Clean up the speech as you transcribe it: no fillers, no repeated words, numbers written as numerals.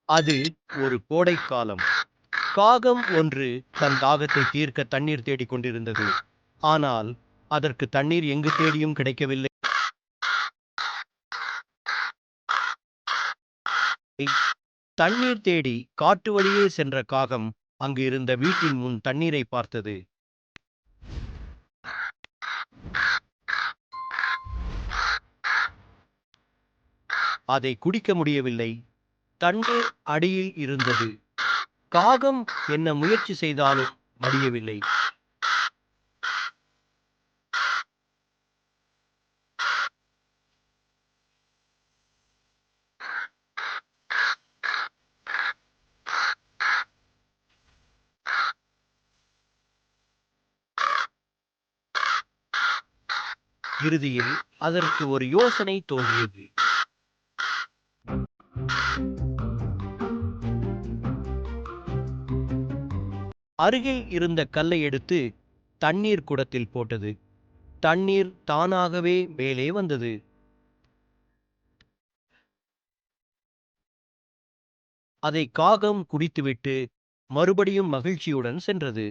அது ஒரு கோடைக்காலம். காகம் ஒன்று தன் தாகத்தை தீர்க்க தண்ணீர் தேடிக் கொண்டிருந்தது. ஆனால் அதற்கு தண்ணீர் எங்கு தேடியும் கிடைக்கவில்லை. தண்ணீர் தேடி காட்டு வழியே சென்ற காகம் அங்கு இருந்த வீட்டின் முன் தண்ணீரை பார்த்தது. அதை குடிக்க முடியவில்லை. தண்ணீர் அடியில் இருந்தது. காகம் என்ன முயற்சி செய்தாலும் முடியவில்லை. இறுதியில் அதற்கு ஒரு யோசனை தோன்றியது. அருகில் இருந்த கல்லை எடுத்து தண்ணீர் குடத்தில் போட்டது. தண்ணீர் தானாகவே மேலே வந்தது. அதை காகம் குடித்துவிட்டு மறுபடியும் மகிழ்ச்சியுடன் சென்றது.